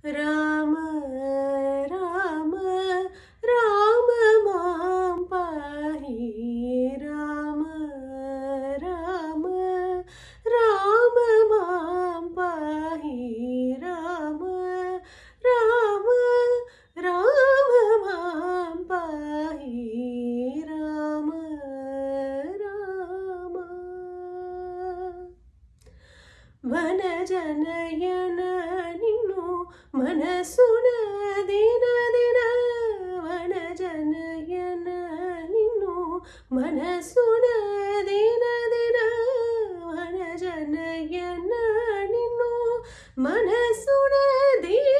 రామ రామ రామ మాం పాహి రామ రామ రామ మాం పాహి రామ రామ రామ మాం పాహి రామ రామ వనజనయన నిన్ను మనసున దిన దిన వనజనయన నిన్ను మనసున దిన దిన వనజనయన నిన్ను మనసున దిన